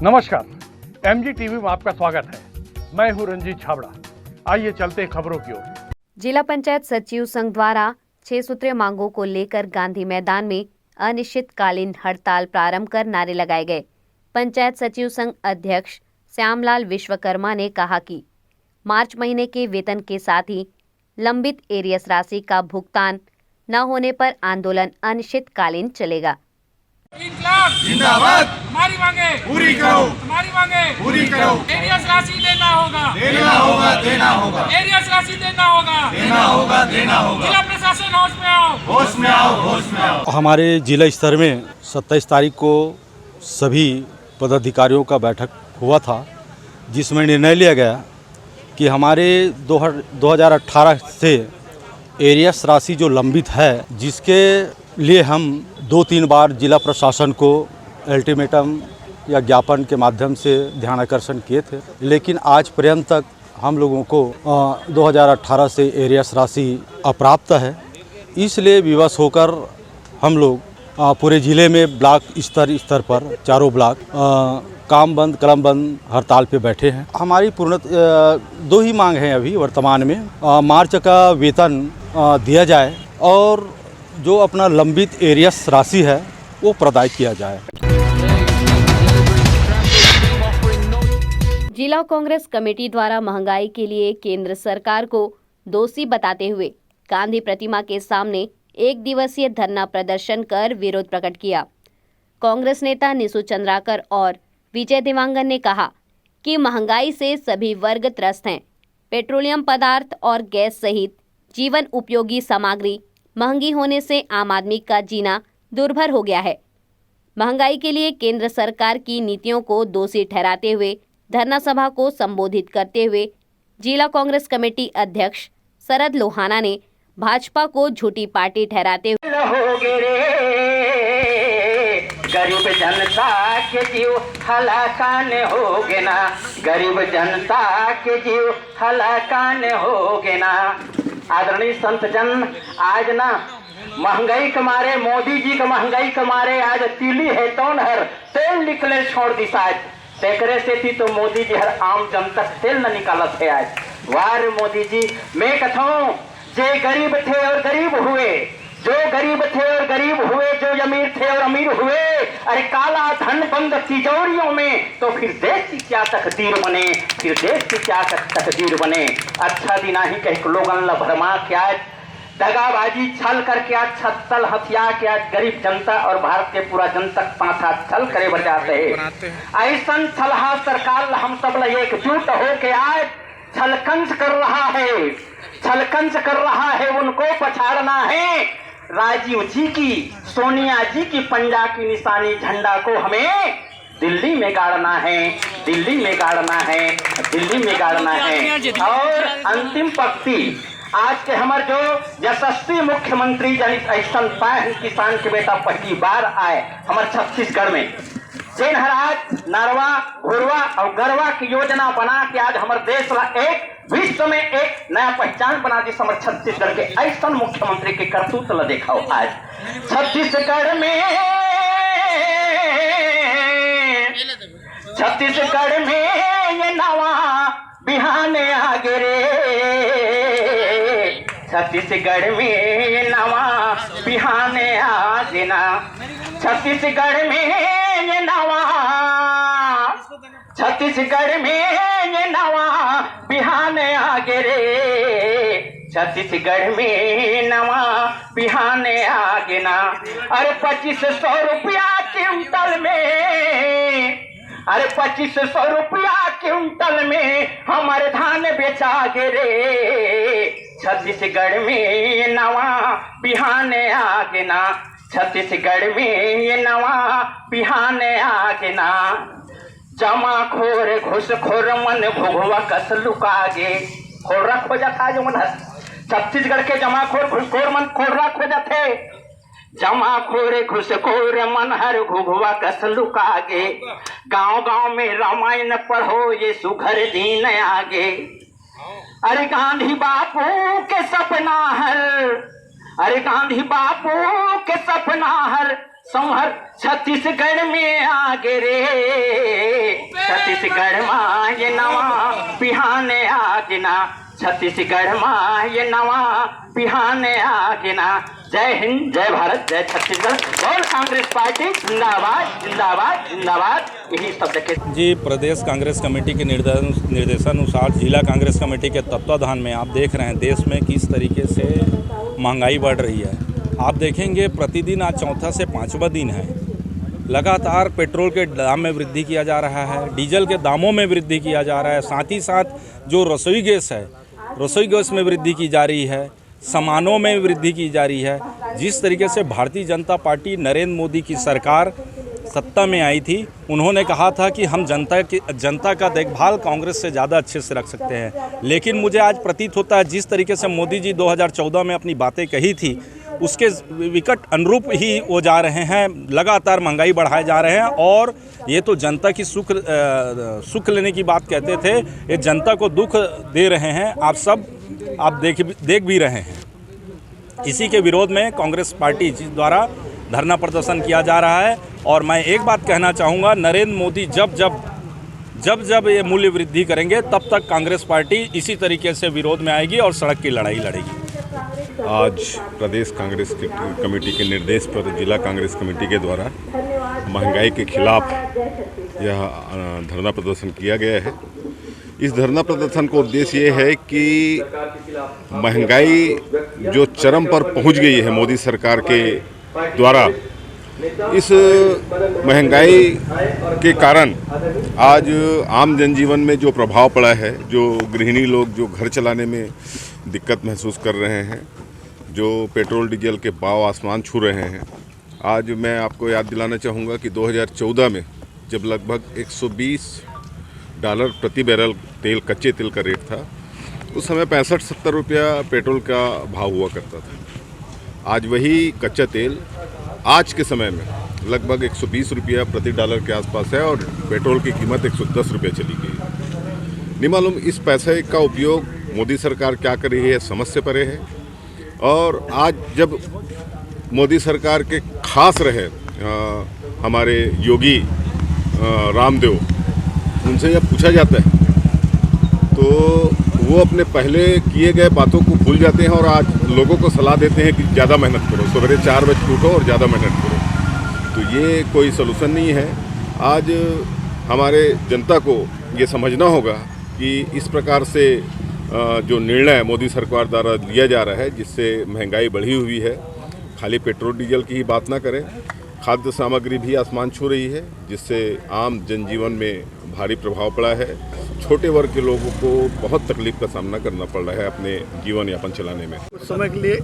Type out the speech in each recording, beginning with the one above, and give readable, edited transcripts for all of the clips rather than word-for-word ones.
नमस्कार, MG TV में आपका स्वागत है। मैं हूं रंजीत छाबड़ा। आइए चलते हैं खबरों की ओर। जिला पंचायत सचिव संघ द्वारा 6 सूत्रीय मांगों को लेकर गांधी मैदान में अनिश्चितकालीन हड़ताल प्रारंभ कर नारे लगाए गए। पंचायत सचिव संघ अध्यक्ष श्यामलाल विश्वकर्मा ने कहा कि मार्च महीने के वेतन के साथ ही लंबित एरियस राशि का भुगतान न होने पर आंदोलन अनिश्चितकालीन चलेगा। जिंदाबाद। हमारी मांगे पूरी करो, हमारी मांगे पूरी करो। एरियस राशि देना होगा, देना होगा, देना होगा। एरियस राशि देना होगा, देना होगा, देना होगा। जिला प्रशासन होश में आओ, होश में आओ, होश में आओ। हमारे जिला स्तर में 27 तारीख को सभी पदाधिकारियों का बैठक हुआ था, जिसमें निर्णय लिया गया कि हमारे 2018 से एरियस राशि जो लंबित है, जिसके लिए हम 2-3 बार जिला प्रशासन को अल्टीमेटम या ज्ञापन के माध्यम से ध्यान आकर्षण किए थे, लेकिन आज पर्यंत तक हम लोगों को 2018 से एरियस राशि अप्राप्त है। इसलिए विवश होकर हम लोग पूरे ज़िले में ब्लॉक स्तर पर चारों ब्लॉक काम बंद कलम बंद हड़ताल पे बैठे हैं। हमारी पूर्ण 2 ही मांग हैं अभी वर्तमान में। मार्च का वेतन दिया जाए और जो अपना लंबित एरियस राशि है वो प्रदाय किया जाए। जिला कांग्रेस कमेटी द्वारा महंगाई के लिए केंद्र सरकार को दोषी बताते हुए गांधी प्रतिमा के सामने 1 दिवसीय धरना प्रदर्शन कर विरोध प्रकट किया। कांग्रेस नेता निशु चंद्राकर और विजय देवांगन ने कहा कि महंगाई से सभी वर्ग त्रस्त हैं। पेट्रोलियम पदार्थ और गैस सहित जीवन उपयोगी सामग्री महंगी होने से आम आदमी का जीना दुर्भर हो गया है। महंगाई के लिए केंद्र सरकार की नीतियों को दोषी ठहराते हुए धरना सभा को संबोधित करते हुए जिला कांग्रेस कमेटी अध्यक्ष शरद लोहाना ने भाजपा को झूठी पार्टी ठहराते हुए गरीब जनता के जीव हलाकान होगे ना, गरीब जनता के जीव हलाकान होगे ना। आदरणीय संत जन, आज ना महंगाई के मारे, मोदी जी के महंगाई के मारे आज तीली है तौन हर तेल निकले छोड़ दी साज। तेकरे से थी तो मोदी जी हर आम जनता तेल न निकालत है आज। वार मोदी जी, मैं कथूं जे गरीब थे और गरीब हुए, जो गरीब थे और गरीब हुए, जो अमीर थे और अमीर हुए, अरे काला धन बंद तिजोरियों में, तो फिर देश की क्या तकदीर बने, फिर देश की क्या तकदीर बने। अच्छा दिन ही कह लोगन ला भरमा क्या दगाबाजी छल करके आज छत्तल हथिया के आज गरीब जनता और भारत के पूरा जनता पांथा छल करे बजाते हैं। ऐसा छलहा सरकार हम सब ला एकजुट हो के आज छलकंस कर रहा है, छलकंस कर रहा है। उनको पछाड़ना है। राजीव जी की, सोनिया जी की पंजा की निशानी झंडा को हमें दिल्ली में गाड़ना है, दिल्ली में गाड़ना है, दिल्ली में गाड़ना है। और अंतिम पंक्ति आज के हमारे जो यशस्वी मुख्यमंत्री जनित ऐसा पाए किसान के बेटा पहली बार आए हमारे छत्तीसगढ़ में, जिन हर आज नरवा घुरवा और गरवा की योजना बना के आज हमारे देश ला एक विश्व में एक नया पहचान बना दी। हमारे छत्तीसगढ़ के ऐसा मुख्यमंत्री के करतूत ला देखा आज छत्तीसगढ़ में, छत्तीसगढ़ में ये नवा बिहान आगे रे, छत्तीसगढ़ में नवा बिहान आगे ना, छत्तीसगढ़ में ये नवा, छत्तीसगढ़ में ये नवा बिहान आगे रे, छत्तीसगढ़ में नवा बिहान आगे ना। अरे 2500 रुपया क्विंटल में, अरे 2500 रुपया क्विंटल में हमारे धान बेचा गे रे, छत्तीसगढ़ में नवा बिहान आगे ना, छत्तीसगढ़ में ये नवा बिहान आगे ना। जमाखोर घुसखोर मन भुगवा कस लुकागे, खोरा खोजा था जो मन छत्तीसगढ़ के जमाखोर घुसखोर मन खोरा खोजा थे। जमाखोर घुसखोर मन हर घुघवा कस लुकागे, गांव गांव में रामायण पढ़ो ये सुघर दिन आगे। अरे गांधी बापू के सपना हर, अरे गांधी बापू के सपना हर संहर छत्तीसगढ़ में आगे रे, छत्तीसगढ़ में ये नवा पिहाने आगे ना, छत्तीसगढ़ में ये नवा पिहाने आगे ना। जय हिंद, जय भारत, जय छत्तीसगढ़ और कांग्रेस पार्टी जिंदाबाद जिंदाबाद जिंदाबाद, यही शब्द के जी। प्रदेश कांग्रेस कमेटी के निर्देशानुसार जिला कांग्रेस कमेटी के तत्वाधान में आप देख रहे हैं देश में किस तरीके से महंगाई बढ़ रही है। आप देखेंगे प्रतिदिन आज चौथा से पाँचवा दिन है, लगातार पेट्रोल के दाम में वृद्धि किया जा रहा है, डीजल के दामों में वृद्धि किया जा रहा है, साथ ही साथ जो रसोई गैस है, रसोई गैस में वृद्धि की जा रही है, सामानों में वृद्धि की जा रही है। जिस तरीके से भारतीय जनता पार्टी नरेंद्र मोदी की सरकार सत्ता में आई थी, उन्होंने कहा था कि हम जनता का देखभाल कांग्रेस से ज़्यादा अच्छे से रख सकते हैं, लेकिन मुझे आज प्रतीत होता है जिस तरीके से मोदी जी 2014 में अपनी बातें कही थी उसके विकट अनुरूप ही वो जा रहे हैं। लगातार महंगाई बढ़ाए जा रहे हैं और ये तो जनता की सुख लेने की बात कहते थे, ये जनता को दुख दे रहे हैं। आप देख भी रहे हैं। इसी के विरोध में कांग्रेस पार्टी द्वारा धरना प्रदर्शन किया जा रहा है। और मैं एक बात कहना चाहूँगा, नरेंद्र मोदी जब ये मूल्य वृद्धि करेंगे तब तक कांग्रेस पार्टी इसी तरीके से विरोध में आएगी और सड़क की लड़ाई लड़ेगी। आज प्रदेश कांग्रेस कमेटी के निर्देश पर जिला कांग्रेस कमेटी के द्वारा महंगाई के खिलाफ यह धरना प्रदर्शन किया गया है। इस धरना प्रदर्शन का उद्देश्य ये है कि महंगाई जो चरम पर पहुंच गई है मोदी सरकार के द्वारा, इस महंगाई के कारण आज आम जनजीवन में जो प्रभाव पड़ा है, जो गृहिणी लोग जो घर चलाने में दिक्कत महसूस कर रहे हैं, जो पेट्रोल डीजल के भाव आसमान छू रहे हैं। आज मैं आपको याद दिलाना चाहूँगा कि 2014 में जब लगभग $120 प्रति बैरल तेल, कच्चे तेल का रेट था, उस समय 65-70 रुपया पेट्रोल का भाव हुआ करता था। आज वही कच्चा तेल आज के समय में लगभग 120 रुपया प्रति डॉलर के आसपास है और पेट्रोल की कीमत 110 रुपया चली गई। नहीं मालूम इस पैसे का उपयोग मोदी सरकार क्या कर रही है, समझ से परे है। और आज जब मोदी सरकार के खास रहे हमारे योगी रामदेव, उनसे जब पूछा जाता है तो वो अपने पहले किए गए बातों को भूल जाते हैं और आज लोगों को सलाह देते हैं कि ज़्यादा मेहनत करो, सवेरे 4 बजे उठो और ज़्यादा मेहनत करो। तो ये कोई सलूशन नहीं है। आज हमारे जनता को ये समझना होगा कि इस प्रकार से जो निर्णय मोदी सरकार द्वारा लिया जा रहा है, जिससे महंगाई बढ़ी हुई है, खाली पेट्रोल डीजल की ही बात ना करें, खाद्य सामग्री भी आसमान छू रही है, जिससे आम जनजीवन में भारी प्रभाव पड़ा है। छोटे वर्ग के लोगों को बहुत तकलीफ का सामना करना पड़ रहा है अपने जीवन यापन चलाने में। कुछ समय के लिए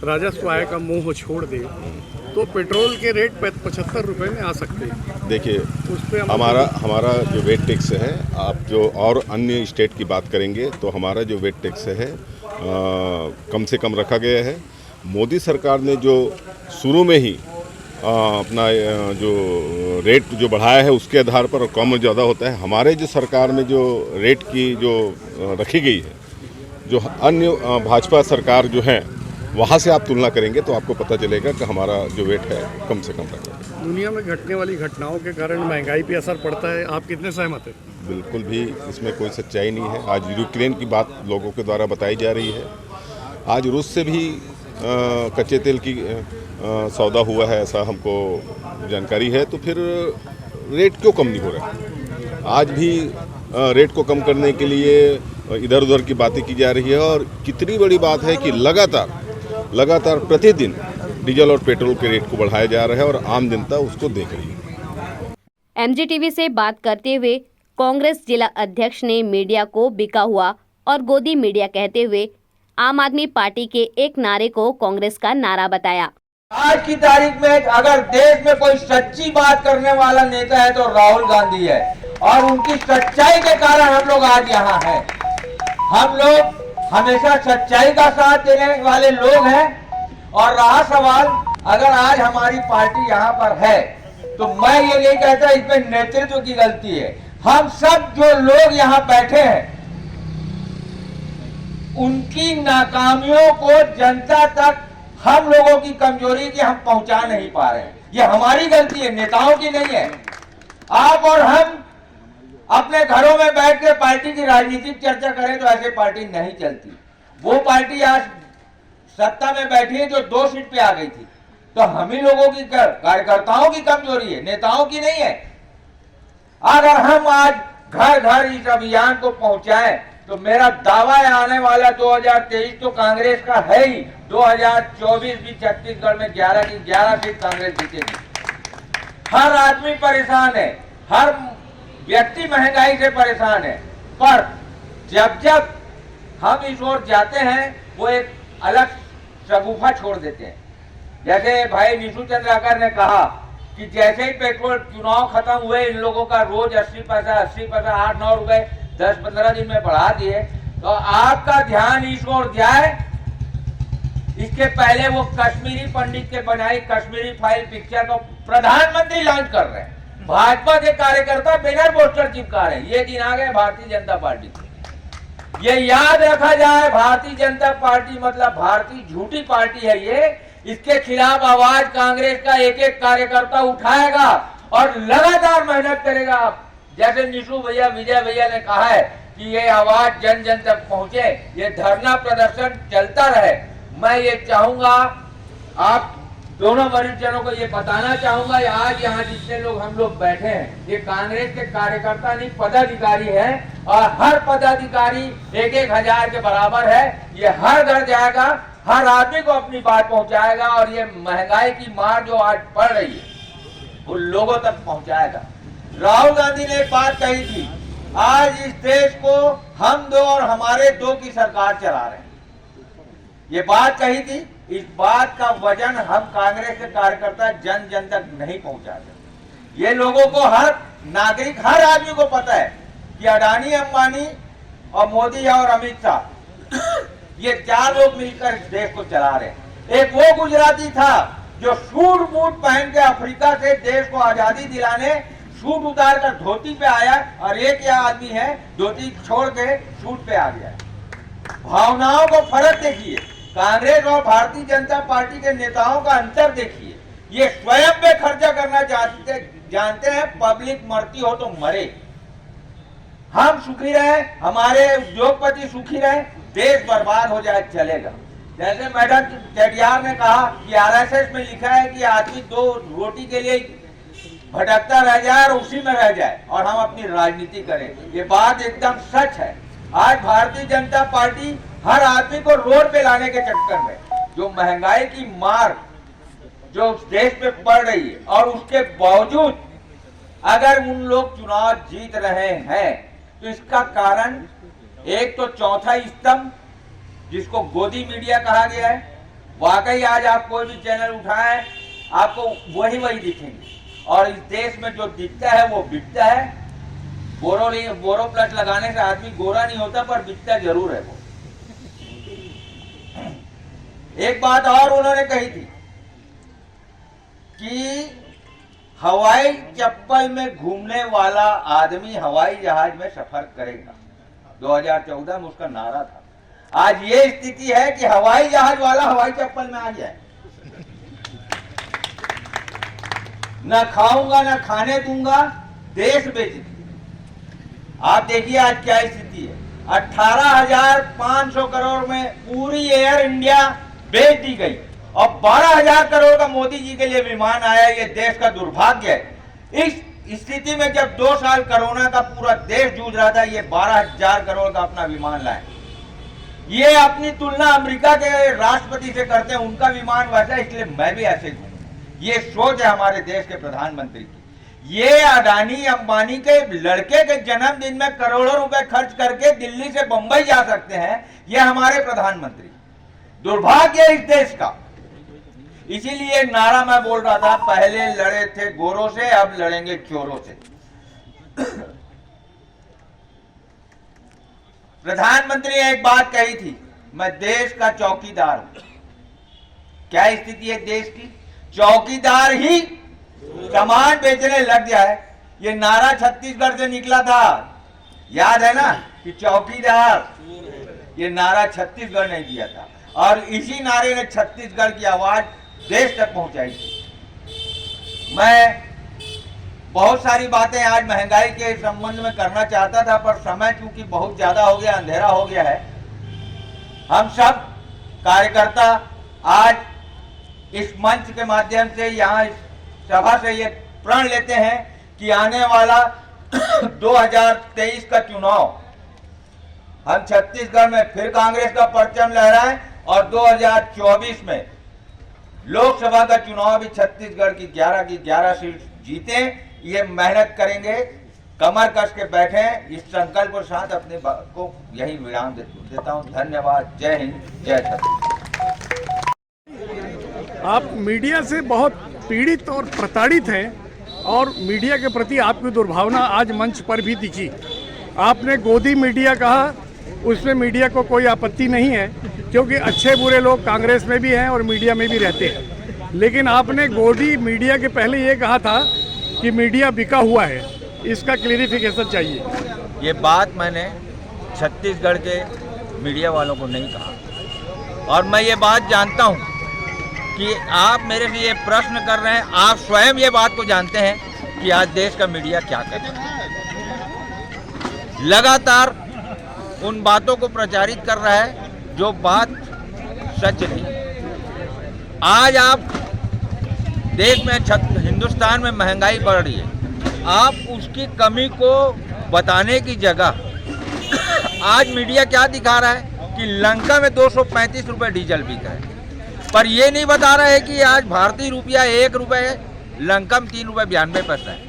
राजस्व आय का मोह छोड़ दे तो पेट्रोल के रेट 75 रुपये में आ सकते हैं। देखिए, उस पर हमारा जो वेट टैक्स है, आप जो और अन्य स्टेट की बात करेंगे तो हमारा जो वेट टैक्स है कम से कम रखा गया है। मोदी सरकार ने जो शुरू में ही अपना जो रेट जो बढ़ाया है उसके आधार पर कम ज़्यादा होता है। हमारे जो सरकार में जो रेट की जो रखी गई है, जो अन्य भाजपा सरकार जो है वहाँ से आप तुलना करेंगे तो आपको पता चलेगा कि हमारा जो वेट है कम से कम रखा है। दुनिया में घटने वाली घटनाओं के कारण महंगाई पे असर पड़ता है, आप कितने सहमत हैं? बिल्कुल भी इसमें कोई सच्चाई नहीं है। आज यूक्रेन की बात लोगों के द्वारा बताई जा रही है। आज रूस से भी कच्चे तेल की सौदा हुआ है, ऐसा हमको जानकारी है। तो फिर रेट क्यों कम नहीं हो रहा? आज भी रेट को कम करने के लिए इधर उधर की बातें की जा रही है। और कितनी बड़ी बात है कि लगातार प्रतिदिन डीजल और पेट्रोल के रेट को बढ़ाया जा रहा है और आम जनता उसको देख रही है। MGTV से बात करते हुए कांग्रेस जिला अध्यक्ष ने मीडिया को बिका हुआ और गोदी मीडिया कहते हुए आम आदमी पार्टी के एक नारे को कांग्रेस का नारा बताया। आज की तारीख में अगर देश में कोई सच्ची बात करने वाला नेता है तो राहुल गांधी है और उनकी सच्चाई के कारण हम लोग आज यहाँ हैं। हम लोग हमेशा सच्चाई का साथ देने वाले लोग हैं। और रहा सवाल, अगर आज हमारी पार्टी यहाँ पर है तो मैं ये नहीं कहता इसमें नेतृत्व की गलती है। हम सब जो लोग यहाँ बैठे हैं उनकी नाकामियों को जनता तक हम लोगों की कमजोरी की हम पहुंचा नहीं पा रहे हैं। ये हमारी गलती है, नेताओं की नहीं है। आप और हम अपने घरों में बैठ के पार्टी की राजनीतिक चर्चा करें तो ऐसे पार्टी नहीं चलती। वो पार्टी आज सत्ता में बैठी है जो 2 सीट पे आ गई थी, तो हम ही लोगों की कार्यकर्ताओं की कमजोरी है, नेताओं की नहीं है। अगर हम आज घर घर इस अभियान को पहुंचाएं तो मेरा दावा है आने वाला 2023 तो कांग्रेस का है ही, 2024 भी छत्तीसगढ़ में 11 की 11 सीट कांग्रेस जीतेगी। हर आदमी परेशान है, हर व्यक्ति महंगाई से परेशान है, पर जब जब हम इस ओर जाते हैं वो एक अलग शगुफा छोड़ देते हैं। जैसे भाई निशु चंद्राकर ने कहा कि जैसे ही पेट्रोल चुनाव खत्म हुए इन लोगों का रोज 80 पैसा 8-9 रुपए 10-15 दिन में बढ़ा दिए, तो आपका ध्यान इस ओर जाए। इसके पहले वो कश्मीरी पंडित के बनाई कश्मीरी फाइल पिक्चर को प्रधानमंत्री लॉन्च कर रहे हैं, भाजपा के कार्यकर्ता बैनर पोस्टर चिपका रहे हैं। ये दिन आ गए भारतीय जनता पार्टी के। ये याद रखा जाए, भारतीय जनता पार्टी मतलब भारतीय झूठी पार्टी है ये। इसके खिलाफ आवाज कांग्रेस का एक एक कार्यकर्ता उठाएगा और लगातार मेहनत करेगा। जैसे निशु भैया, विजय भैया ने कहा है कि ये आवाज जन जन तक पहुंचे, ये धरना प्रदर्शन चलता रहे। मैं ये चाहूंगा, आप दोनों वरिष्ठ जनों को ये बताना चाहूंगा, आज यहाँ जितने लोग हम लोग बैठे हैं ये कांग्रेस के कार्यकर्ता नहीं पदाधिकारी हैं, और हर पदाधिकारी 1-1 हजार के बराबर है। ये हर घर जाएगा, हर आदमी को अपनी बात पहुंचाएगा, और ये महंगाई की मार जो आज पड़ रही है वो लोगों तक पहुंचाएगा। राहुल गांधी ने एक बात कही थी, आज इस देश को हम दो और हमारे दो की सरकार चला रहे हैं, ये बात कही थी। इस बात का वजन हम कांग्रेस के कार्यकर्ता जन जन तक नहीं पहुंचाते। ये लोगों को, हर नागरिक, हर आदमी को पता है कि अडानी, अंबानी और मोदी और अमित शाह ये 4 लोग मिलकर इस देश को चला रहे हैं। एक वो गुजराती था जो सूट बूट पहन के अफ्रीका से देश को आजादी दिलाने सूट उतार कर धोती पे आया, और एक यह आदमी है धोती छोड़ के सूट पे आ गया। भावनाओं को फर्क देखिए, कांग्रेस और भारतीय जनता पार्टी के नेताओं का अंतर देखिए। ये स्वयं पे खर्चा करना जानते हैं, पब्लिक मरती हो तो मरे, हम सुखी रहे, हमारे उद्योगपति सुखी रहे, देश बर्बाद हो जाए चलेगा। जैसे मैडम चटियार ने कहा कि आरएसएस में लिखा है कि आदमी 2 रोटी के लिए भटकता रह जाए और उसी में रह जाए और हम अपनी राजनीति करें। ये बात एकदम सच है। आज भारतीय जनता पार्टी हर आदमी को रोड पे लाने के चक्कर में जो महंगाई की मार जो देश पे पड़ रही है, और उसके बावजूद अगर उन लोग चुनाव जीत रहे हैं तो इसका कारण एक तो चौथा स्तंभ जिसको गोदी मीडिया कहा गया है। वाकई आज आप कोई भी चैनल उठाएं आपको वही दिखेंगे, और इस देश में जो दिखता है वो बिकता है। बोरो प्लस लगाने से आदमी गोरा नहीं होता, पर बिकता जरूर है वो। एक बात और उन्होंने कही थी कि हवाई चप्पल में घूमने वाला आदमी हवाई जहाज में सफर करेगा। 2014 में उसका नारा था। आज ये स्थिति है कि हवाई जहाज वाला हवाई चप्पल में आ गया है। न खाऊंगा न खाने दूंगा, देश बेच दूंगा। आप देखिए आज क्या स्थिति है। 18,500 करोड़ में पूरी एयर इंडिया बेच दी गई, और 12,000 करोड़ का मोदी जी के लिए विमान आया। ये देश का दुर्भाग्य है। इस स्थिति में जब 2 साल कोरोना का पूरा देश जूझ रहा था, ये 12,000 करोड़ का अपना विमान लाए। ये अपनी तुलना अमेरिका के राष्ट्रपति से करते हैं, उनका विमान वैसा, इसलिए मैं भी ऐसे घूमूं। ये सोच है हमारे देश के प्रधानमंत्री की। ये अडानी अंबानी के लड़के के जन्मदिन में करोड़ों रुपए खर्च करके दिल्ली से बंबई जा सकते हैं, ये हमारे प्रधानमंत्री। दुर्भाग्य है इस देश का। इसीलिए नारा मैं बोल रहा था, पहले लड़े थे गोरों से, अब लड़ेंगे चोरों से। प्रधानमंत्री ने एक बात कही थी, मैं देश का चौकीदार हूं। क्या स्थिति है देश की? चौकीदार ही सामान बेचने लग जाए। ये नारा छत्तीसगढ़ से निकला था, याद है ना, कि चौकीदार। ये नारा छत्तीसगढ़ ने दिया था, और इसी नारे ने छत्तीसगढ़ की आवाज देश तक पहुंचाई थी। मैं बहुत सारी बातें आज महंगाई के संबंध में करना चाहता था, पर समय चूंकि बहुत ज्यादा हो गया, अंधेरा हो गया है। हम सब कार्यकर्ता आज इस मंच के माध्यम से यहाँ इस सभा से ये प्रण लेते हैं कि आने वाला 2023 का चुनाव हम छत्तीसगढ़ में फिर कांग्रेस का परचम लहराएं और 2024 में लोकसभा का चुनाव भी छत्तीसगढ़ की 11 सीट जीतें। ये मेहनत करेंगे, कमर कस के बैठे, इस संकल्प के साथ अपने को यही विराम देता हूँ। धन्यवाद। जय हिंद, जय छत्तीसगढ़। आप मीडिया से बहुत पीड़ित और प्रताड़ित हैं और मीडिया के प्रति आपकी दुर्भावना आज मंच पर भी दिखी। आपने गोदी मीडिया कहा, उसमें मीडिया को कोई आपत्ति नहीं है क्योंकि अच्छे बुरे लोग कांग्रेस में भी हैं और मीडिया में भी रहते हैं। लेकिन आपने गोदी मीडिया के पहले ये कहा था कि मीडिया बिका हुआ है, इसका क्लेरिफिकेशन चाहिए। ये बात मैंने छत्तीसगढ़ के मीडिया वालों को नहीं कहा और मैं ये बात जानता हूँ कि आप मेरे से ये प्रश्न कर रहे हैं, आप स्वयं ये बात को जानते हैं कि आज देश का मीडिया क्या कर रहा है। लगातार उन बातों को प्रचारित कर रहा है जो बात सच नहीं। आज आप देश में हिंदुस्तान में महंगाई बढ़ रही है, आप उसकी कमी को बताने की जगह आज मीडिया क्या दिखा रहा है कि लंका में 235 रुपये डीजल बिक रहा है, पर ये नहीं बता रहा है कि आज भारतीय रुपया 1 रुपये, लंका में 3 रुपये 92 पैसा है।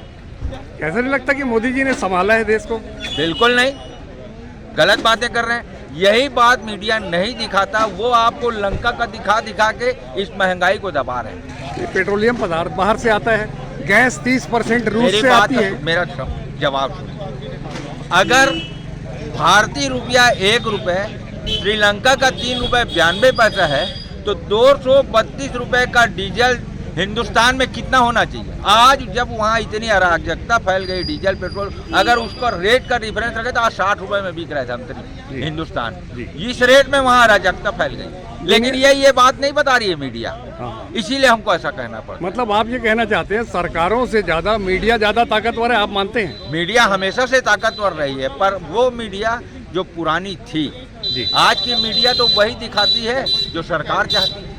ऐसा नहीं लगता कि मोदी जी ने संभाला है देश को? बिल्कुल नहीं, गलत बातें कर रहे हैं। यही बात मीडिया नहीं दिखाता, वो आपको लंका का दिखा के इस महंगाई को दबा रहे हैं। पेट्रोलियम पदार्थ बाहर से आता है, गैस 30% रूस से आती है। मेरा जवाब सुनिए, अगर भारतीय रुपया 1 रुपये, श्रीलंका का 3 रुपये 92 पैसा है, तो 232 रुपये का डीजल हिंदुस्तान में कितना होना चाहिए? आज जब वहाँ इतनी अराजकता फैल गई डीजल पेट्रोल, अगर उसका रेट का डिफरेंस रखे तो आज 60 रुपये में बिक रहा था धमतरी हिंदुस्तान। इस रेट में वहाँ अराजकता फैल गई, लेकिन ये बात नहीं बता रही है मीडिया, इसीलिए हमको ऐसा कहना पड़ा। मतलब आप ये कहना चाहते हैं सरकारों से ज्यादा मीडिया ज्यादा ताकतवर है, आप मानते हैं? मीडिया हमेशा से ताकतवर रही है, पर वो मीडिया जो पुरानी थी, आज की मीडिया तो वही दिखाती है जो सरकार चाहती है।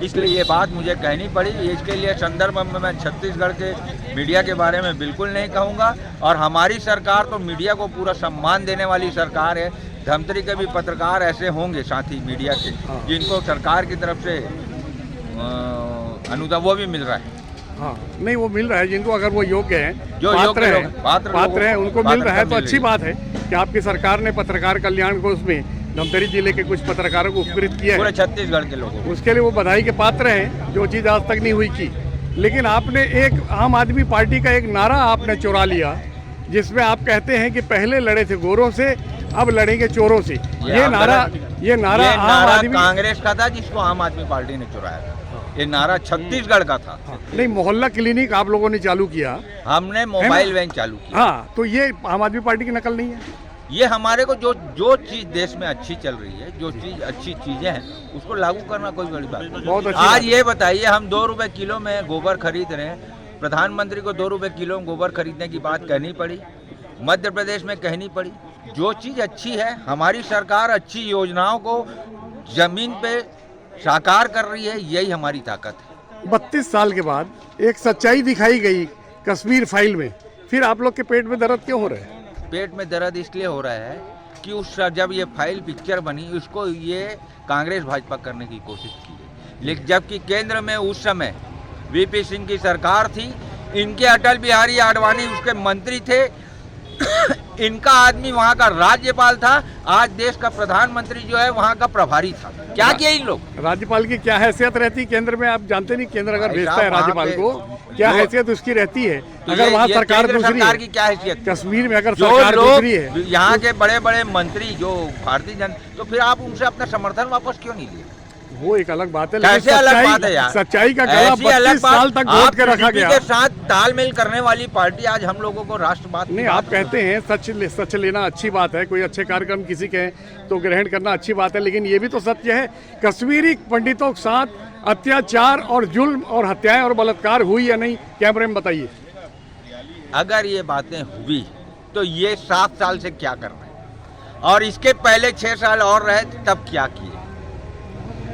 इसलिए ये बात मुझे कहनी पड़ी। इसके लिए संदर्भ में मैं छत्तीसगढ़ के मीडिया के बारे में बिल्कुल नहीं कहूँगा। और हमारी सरकार तो मीडिया को पूरा सम्मान देने वाली सरकार है। धमतरी के भी पत्रकार ऐसे होंगे साथी मीडिया के जिनको सरकार की तरफ से अनुदान वो भी मिल रहा है। हाँ, नहीं वो मिल रहा है जिनको, अगर वो योग्य हैं, जो पात्र हैं, उनको मिल रहा है तो अच्छी बात है कि आपकी सरकार ने पत्रकार कल्याण को उसमें धमतरी जिले के कुछ पत्रकारों को उपकृत किया है, पूरे छत्तीसगढ़ के लोगों, उसके लिए वो बधाई के पात्र हैं, जो चीज़ आज तक नहीं हुई की। लेकिन आपने एक आम आदमी पार्टी का एक नारा आपने चुरा लिया, जिसमें आप कहते हैं कि पहले लड़े थे गोरों से, अब लड़ेंगे चोरों से। ये नारा आम आदमी कांग्रेस का था जिसको आम आदमी पार्टी ने चुराया था। ये नारा छत्तीसगढ़ का था। नहीं, मोहल्ला क्लिनिक आप लोगों ने चालू किया, हमने मोबाइल वैन चालू किया। हाँ, तो ये आम आदमी पार्टी की नकल नहीं है? ये हमारे को जो चीज देश में अच्छी चल रही है, जो चीज अच्छी चीजें हैं, उसको लागू करना कोई बड़ी बात नहीं। बहुत अच्छी आज ये बताइए, हम 2 रुपए किलो में गोबर खरीद रहे हैं, प्रधानमंत्री को 2 रुपए किलो में गोबर खरीदने की बात कहनी पड़ी, मध्य प्रदेश में कहनी पड़ी। जो चीज अच्छी है, हमारी सरकार अच्छी योजनाओं को जमीन पे साकार कर रही है, यही हमारी ताकत है। 32 साल के बाद एक सच्चाई दिखाई गई कश्मीर फाइल में, फिर आप लोग के पेट में दर्द क्यों हो रहा है? पेट में दर्द इसलिए हो रहा है कि जब ये फाइल पिक्चर बनी, उसको ये कांग्रेस भाजपा करने की कोशिश की गई, लेकिन जबकि केंद्र में उस समय वीपी सिंह की सरकार थी, इनके अटल बिहारी आडवाणी उसके मंत्री थे, इनका आदमी वहाँ का राज्यपाल था, आज देश का प्रधानमंत्री जो है वहाँ का प्रभारी था। क्या किया इन लोग? राज्यपाल की क्या हैसियत रहती केंद्र में, आप जानते नहीं? केंद्र अगर भेजता है राज्यपाल को, क्या हैसियत उसकी रहती है? अगर वहाँ सरकार दूसरी है, की क्या हैसियत? कश्मीर में अगर सरकार दूसरी है, यहाँ के बड़े बड़े मंत्री जो भारतीय जनता, तो फिर आप उनसे अपना समर्थन वापस क्यों नहीं लिए? वो एक अलग बात है। कैसे अलग बात है यार? सच्चाई का गला 32 साल तक घोट के रखा गया। के साथ तालमेल करने वाली पार्टी आज हम लोगों को राष्ट्रवाद नहीं, आप कहते हैं सच लेना अच्छी बात है, कोई अच्छे कार्यक्रम किसी के तो ग्रहण करना अच्छी बात है, लेकिन ये भी तो सत्य है, कश्मीरी पंडितों के साथ अत्याचार और जुल्म और हत्याएं और बलात्कार हुई या नहीं, कैमरे में बताइए। अगर ये बातें हुई तो ये 7 साल से क्या कर रहे हैं, और इसके पहले 6 साल और रहे तब क्या किए।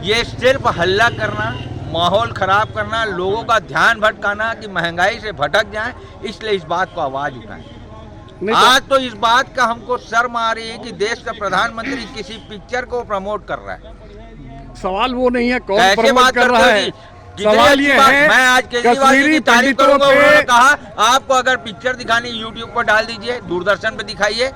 ये सिर्फ हल्ला करना, माहौल खराब करना, लोगों का ध्यान भटकाना कि महंगाई से भटक जाएं, इसलिए इस बात को आवाज उठाएं। आज तो इस बात का हमको शर्म आ रही है कि देश का प्रधानमंत्री किसी पिक्चर को प्रमोट कर रहा है। सवाल वो नहीं है कौन कैसे प्रमोट बात कर रहा है, सवाल ये है, मैं आज केजरीवाल जी की तारीफ करूंगा। उन्होंने कहा आपको अगर पिक्चर दिखानी यूट्यूब पर डाल दीजिए, दूरदर्शन पे दिखाइए,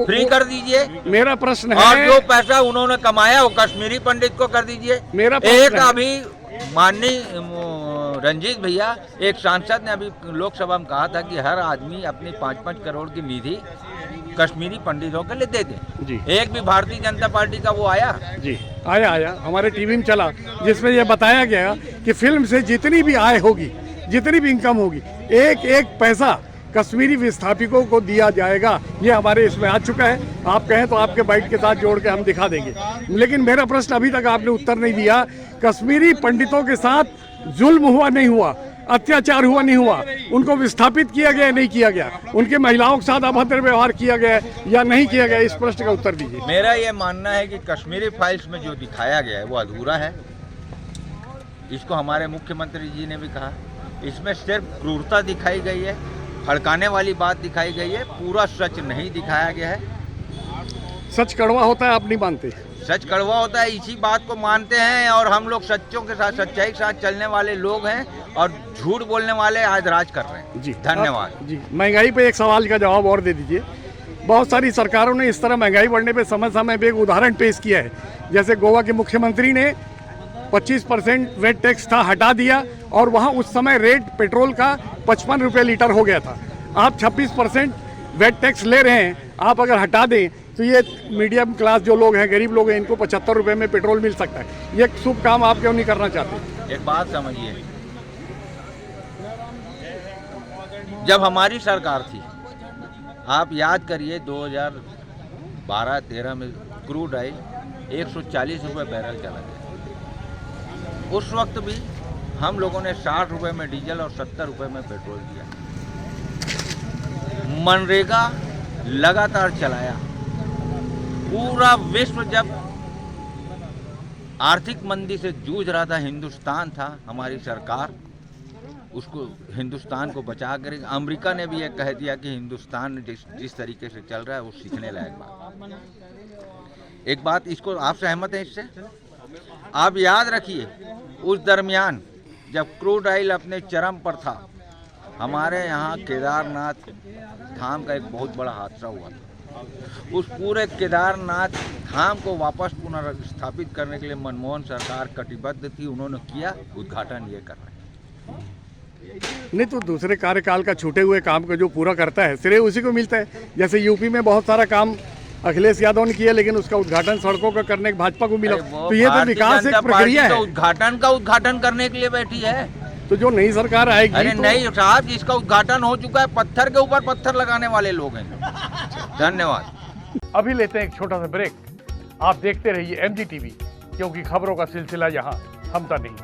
फ्री कर दीजिए। मेरा प्रश्न है, और जो पैसा उन्होंने कमाया वो कश्मीरी पंडित को कर दीजिए। मेरा एक अभी माननीय रंजीत भैया, एक सांसद ने अभी लोकसभा में कहा था कि हर आदमी अपनी 5-5 करोड़ की निधि कश्मीरी पंडितों के लिए दे दे जी। एक भी भारतीय जनता पार्टी का वो आया जी, आया हमारे टीवी में चला, जिसमें यह बताया गया कि फिल्म से जितनी भी आय होगी, जितनी भी इनकम होगी, एक एक पैसा कश्मीरी विस्थापितों को दिया जाएगा। ये हमारे इसमें आ चुका है। आप कहें तो आपके बाइट के साथ जोड़ के हम दिखा देंगे। लेकिन मेरा प्रश्न अभी तक आपने उत्तर नहीं दिया, कश्मीरी पंडितों के साथ जुल्म हुआ नहीं हुआ, अत्याचार हुआ नहीं हुआ, उनको विस्थापित किया गया नहीं किया गया, उनके महिलाओं के साथ अभद्र व्यवहार किया गया या नहीं किया गया, इस प्रश्न का उत्तर दीजिए। मेरा ये मानना है कि कश्मीरी फाइल्स में जो दिखाया गया है वो अधूरा है। इसको हमारे मुख्यमंत्री जी ने भी कहा, इसमें सिर्फ क्रूरता दिखाई गई है, भड़काने वाली बात दिखाई गई है, पूरा सच नहीं दिखाया गया है। सच कड़वा होता है, आप नहीं मानते? सच कड़वा होता है, इसी बात को मानते हैं। और हम लोग सच्चों के साथ, सच्चाई के साथ चलने वाले लोग हैं और झूठ बोलने वाले आज राज कर रहे हैं। जी, धन्यवाद। जी, महंगाई पे एक सवाल का जवाब और दे दीजिए। बहुत सारी सरकारों ने इस तरह महंगाई बढ़ने पे समय समय पे एक उदाहरण पेश किया है। जैसे गोवा के मुख्यमंत्री ने 25% वेट टैक्स था, हटा दिया, और वहाँ उस समय रेट पेट्रोल का 55 रुपये लीटर हो गया था। आप 26% वेट टैक्स ले रहे हैं, आप अगर हटा दें तो ये मीडियम क्लास जो लोग हैं, गरीब लोग हैं, इनको 75 रुपये में पेट्रोल मिल सकता है। ये शुभ काम आप क्यों नहीं करना चाहते? एक बात समझिए, जब हमारी सरकार थी, आप याद करिए 2012-13 में क्रूड ऑयल 140 रुपये बैरल चला गया। उस वक्त भी हम लोगों ने 60 रुपये में डीजल और 70 रुपये में पेट्रोल दिया। मनरेगा लगातार चलाया। पूरा विश्व जब आर्थिक मंदी से जूझ रहा था, हिंदुस्तान था, हमारी सरकार उसको, हिंदुस्तान को बचा कर, अमेरिका ने भी ये कह दिया कि हिंदुस्तान जिस तरीके से चल रहा है वो सीखने लायक बात। एक बात, इसको आप सहमत हैं इससे? आप याद रखिए, उस दरमियान जब क्रूड ऑयल अपने चरम पर था, हमारे यहाँ केदारनाथ धाम का एक बहुत बड़ा हादसा हुआ था। उस पूरे केदारनाथ धाम को वापस पुनर्स्थापित करने के लिए मनमोहन सरकार कटिबद्ध थी, उन्होंने किया, उद्घाटन ये कर रहे हैं। नहीं तो दूसरे कार्यकाल का छूटे हुए काम को जो पूरा करता है श्रेय उसी को मिलता है। जैसे यूपी में बहुत सारा काम अखिलेश यादव ने किया, लेकिन उसका उद्घाटन सड़कों का करने भाजपा को मिला। तो ये तो विकास एक प्रक्रिया है। उद्घाटन करने के लिए बैठी है। तो जो नई सरकार आएगी, अरे नहीं साहब, जिसका उद्घाटन हो चुका है, पत्थर के ऊपर पत्थर लगाने वाले लोग हैं। धन्यवाद। अभी लेते हैं एक छोटा सा ब्रेक। आप देखते रहिए MG TV, क्योंकि खबरों का सिलसिला यहाँ थमता नहीं।